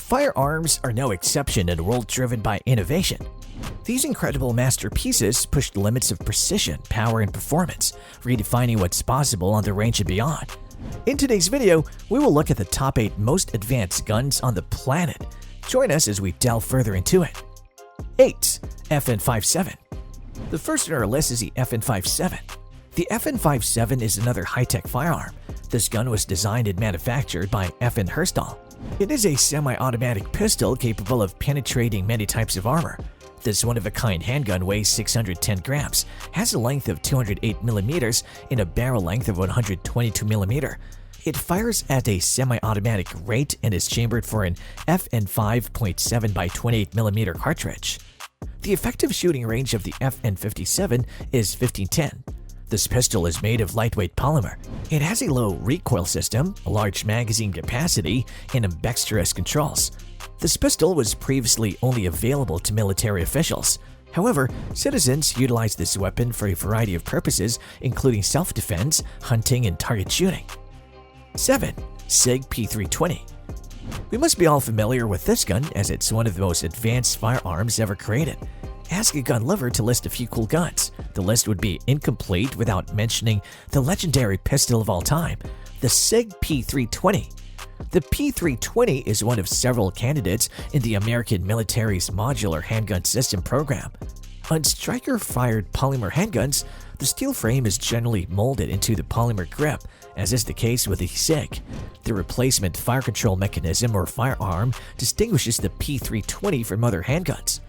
Firearms are no exception in a world driven by innovation. These incredible masterpieces push the limits of precision, power, and performance, redefining what's possible on the range and beyond. In today's video, we will look at the top 8 most advanced guns on the planet. Join us as we delve further into it. 8. FN57. The first on our list is the FN57. The FN57 is another high-tech firearm. This gun was designed and manufactured by FN Herstal. It is a semi-automatic pistol capable of penetrating many types of armor. This one-of-a-kind handgun weighs 610 grams, has a length of 208 millimeters, and a barrel length of 122 millimeter. It fires at a semi-automatic rate and is chambered for an FN 5.7 by 28 millimeter cartridge. The effective shooting range of the FN57 is 1510. This pistol is made of lightweight polymer. It has a low recoil system, a large magazine capacity, and ambidextrous controls. This pistol was previously only available to military officials. However, citizens utilize this weapon for a variety of purposes, including self-defense, hunting, and target shooting. 7. SIG P320. We must be all familiar with this gun as it's one of the most advanced firearms ever created. Ask a gun lover to list a few cool guns. The list would be incomplete without mentioning the legendary pistol of all time, the SIG P320. The P320 is one of several candidates in the American military's modular handgun system program. On striker-fired polymer handguns, the steel frame is generally molded into the polymer grip, as is the case with the SIG. The replacement fire control mechanism or firearm distinguishes the P320 from other handguns.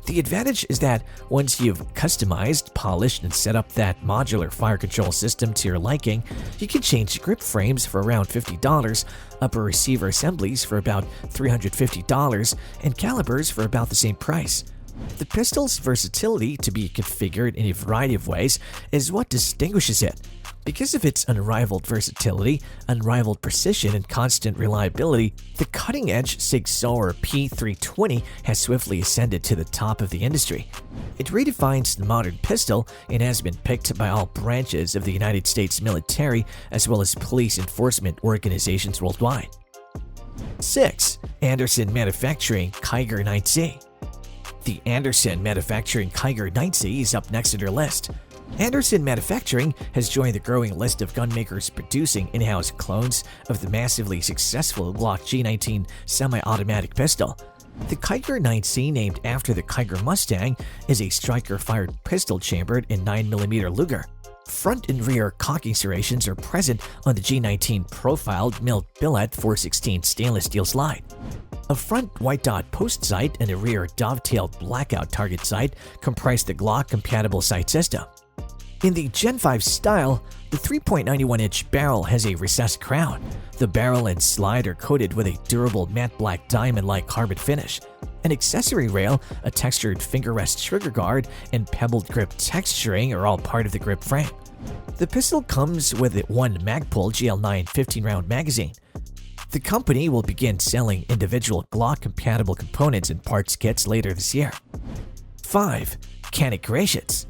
The advantage is that once you've customized, polished, and set up that modular fire control system to your liking, you can change grip frames for around $50, upper receiver assemblies for about $350, and calibers for about the same price. The pistol's versatility to be configured in a variety of ways is what distinguishes it. Because of its unrivaled versatility, unrivaled precision, and constant reliability, the cutting-edge SIG Sauer P320 has swiftly ascended to the top of the industry. It redefines the modern pistol and has been picked by all branches of the United States military as well as police enforcement organizations worldwide. 6. Anderson Manufacturing Kiger 9C. The Anderson Manufacturing Kiger 9C is up next on our list. Anderson Manufacturing has joined the growing list of gun makers producing in-house clones of the massively successful Glock G19 semi-automatic pistol. The Kiger 9C, named after the Kiger Mustang, is a striker-fired pistol chambered in 9mm Luger. Front and rear cocking serrations are present on the G19 profiled milled billet 416 stainless steel slide. A front white dot post sight and a rear dovetailed blackout target sight comprise the Glock-compatible sight system. In the Gen 5 style, the 3.91-inch barrel has a recessed crown. The barrel and slide are coated with a durable matte black diamond-like carbon finish. An accessory rail, a textured finger rest trigger guard, and pebbled grip texturing are all part of the grip frame. The pistol comes with one Magpul GL9 15-round magazine. The company will begin selling individual Glock-compatible components and parts kits later this year. 5. Canik Gratians.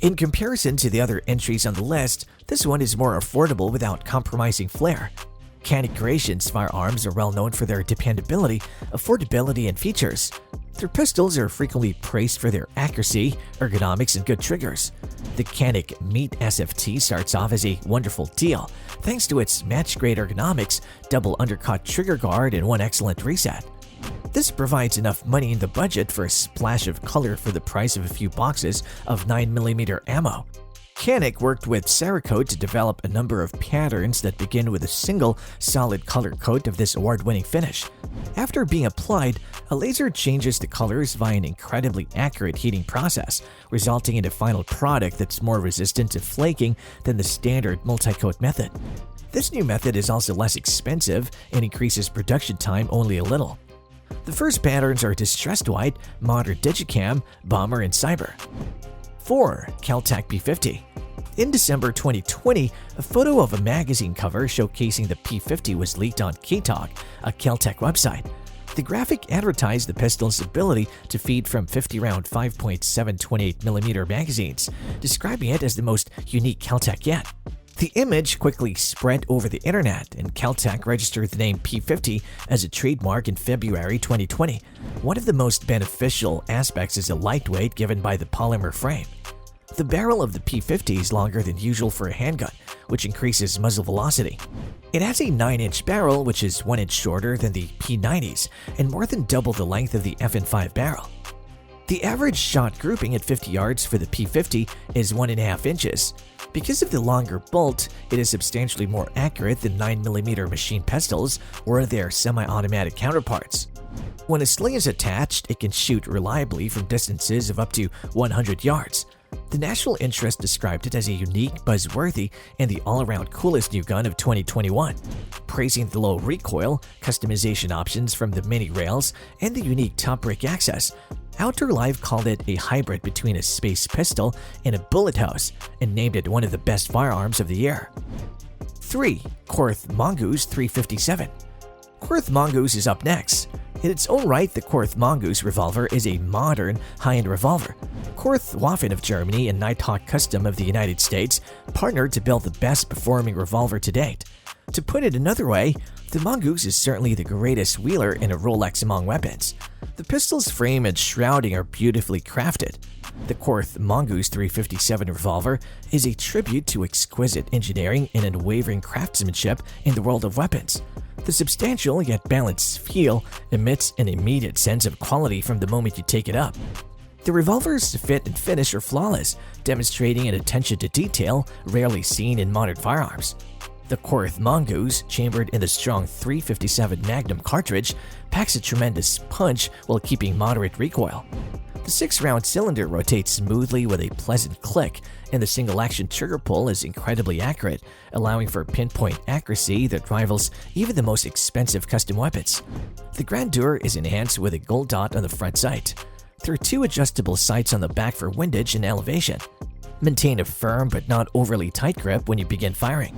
In comparison to the other entries on the list, this one is more affordable without compromising flair. Canik Gratians firearms are well known for their dependability, affordability, and features. Their pistols are frequently praised for their accuracy, ergonomics, and good triggers. The Canik Meat SFT starts off as a wonderful deal, thanks to its match-grade ergonomics, double undercut trigger guard, and one excellent reset. This provides enough money in the budget for a splash of color for the price of a few boxes of 9mm ammo. Canik worked with Cerakote to develop a number of patterns that begin with a single, solid color coat of this award-winning finish. After being applied, a laser changes the colors via an incredibly accurate heating process, resulting in a final product that's more resistant to flaking than the standard multi-coat method. This new method is also less expensive and increases production time only a little. The first patterns are Distressed White, Modern Digicam, Bomber, and Cyber. 4. Kel-tec P50. In December 2020, a photo of a magazine cover showcasing the P50 was leaked on KORTH, a Kel-tec website. The graphic advertised the pistol's ability to feed from 50-round 5.7 28mm magazines, describing it as the most unique Kel-tec yet. The image quickly spread over the internet, and Kel-tec registered the name P50 as a trademark in February 2020. One of the most beneficial aspects is the lightweight given by the polymer frame. The barrel of the P50 is longer than usual for a handgun, which increases muzzle velocity. It has a 9-inch barrel, which is 1 inch shorter than the P90s and more than double the length of the FN5 barrel. The average shot grouping at 50 yards for the P50 is 1.5 inches. Because of the longer bolt, it is substantially more accurate than 9mm machine pistols or their semi-automatic counterparts. When a sling is attached, it can shoot reliably from distances of up to 100 yards. The National Interest described it as a unique, buzzworthy, and the all-around coolest new gun of 2021, praising the low recoil, customization options from the mini rails, and the unique top brake access. Outdoor Life called it a hybrid between a space pistol and a bullet house and named it one of the best firearms of the year. 3. KORTH MONGOOSE 357. KORTH MONGOOSE is up next. In its own right, the KORTH MONGOOSE revolver is a modern, high-end revolver. KORTH Waffen of Germany and Nighthawk Custom of the United States partnered to build the best-performing revolver to date. To put it another way, the MONGOOSE is certainly the greatest wheeler in a Rolex among weapons. The pistol's frame and shrouding are beautifully crafted. The KORTH MONGOOSE 357 revolver is a tribute to exquisite engineering and unwavering craftsmanship in the world of weapons. The substantial yet balanced feel emits an immediate sense of quality from the moment you take it up. The revolver's fit and finish are flawless, demonstrating an attention to detail rarely seen in modern firearms. The KORTH MONGOOSE, chambered in the strong 357 Magnum cartridge, packs a tremendous punch while keeping moderate recoil. The 6-round cylinder rotates smoothly with a pleasant click, and the single-action trigger pull is incredibly accurate, allowing for pinpoint accuracy that rivals even the most expensive custom weapons. The grandeur is enhanced with a gold dot on the front sight. There are 2 adjustable sights on the back for windage and elevation. Maintain a firm but not overly tight grip when you begin firing.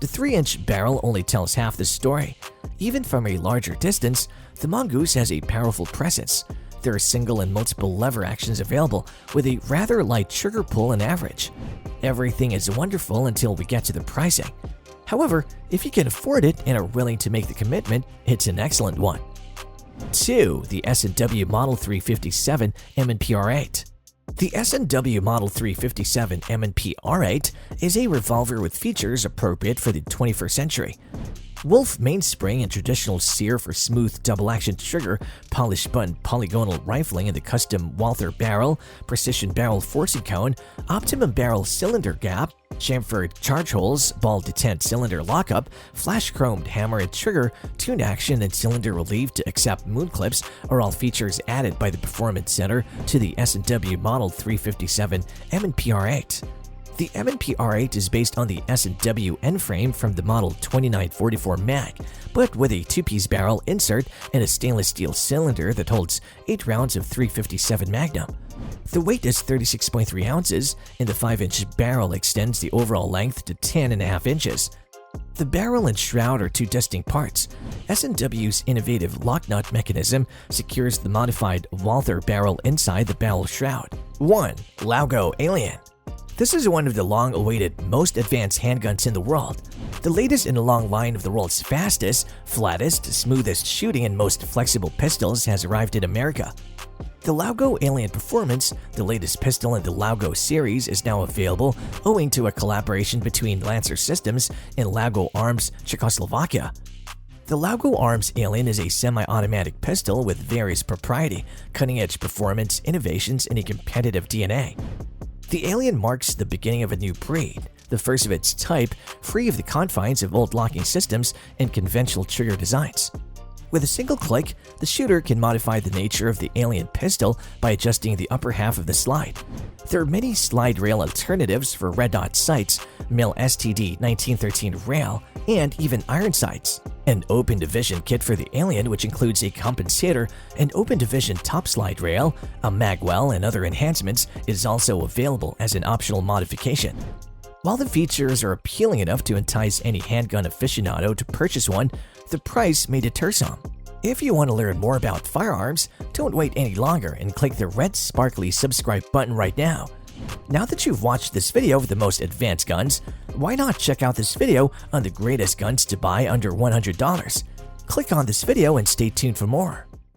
The 3-inch barrel only tells half the story. Even from a larger distance, the MONGOOSE has a powerful presence. There are single and multiple lever actions available, with a rather light trigger pull on average. Everything is wonderful until we get to the pricing. However, if you can afford it and are willing to make the commitment, it's an excellent one. 2. The S&W Model 357 M&P R8. The S&W Model 357 M&P R8 is a revolver with features appropriate for the 21st century. Wolf mainspring and traditional sear for smooth double-action trigger, polished button polygonal rifling in the custom Walther barrel, precision barrel forcing cone, optimum barrel cylinder gap, chamfered charge holes, ball detent cylinder lockup, flash-chromed hammer and trigger, tuned action and cylinder relief to accept moon clips are all features added by the Performance Center to the S&W Model 357 M&P R8. The M&P R8 is based on the S&W N-frame from the Model 2944 Mag, but with a 2-piece barrel insert and a stainless steel cylinder that holds 8 rounds of 357 Magnum. The weight is 36.3 ounces, and the 5-inch barrel extends the overall length to 10.5 inches. The barrel and shroud are 2 distinct parts. S&W's innovative lock nut mechanism secures the modified Walther barrel inside the barrel shroud. 1. Laugo Alien. This is one of the long-awaited, most advanced handguns in the world. The latest in a long line of the world's fastest, flattest, smoothest shooting and most flexible pistols has arrived in America. The Laugo Alien Performance, the latest pistol in the Laugo series, is now available owing to a collaboration between Lancer Systems and Laugo Arms, Czechoslovakia. The Laugo Arms Alien is a semi-automatic pistol with various propriety, cutting-edge performance, innovations, and a competitive DNA. The Alien marks the beginning of a new breed, the first of its type, free of the confines of old locking systems and conventional trigger designs. With a single click, the shooter can modify the nature of the Alien pistol by adjusting the upper half of the slide. There are many slide rail alternatives for red dot sights, Mil STD 1913 rail, and even iron sights. An open division kit for the Alien, which includes a compensator, an open division top slide rail, a magwell, and other enhancements, is also available as an optional modification. While the features are appealing enough to entice any handgun aficionado to purchase one, the price may deter some. If you want to learn more about firearms, don't wait any longer and click the red sparkly subscribe button right now. Now that you've watched this video of the most advanced guns, why not check out this video on the greatest guns to buy under $100? Click on this video and stay tuned for more.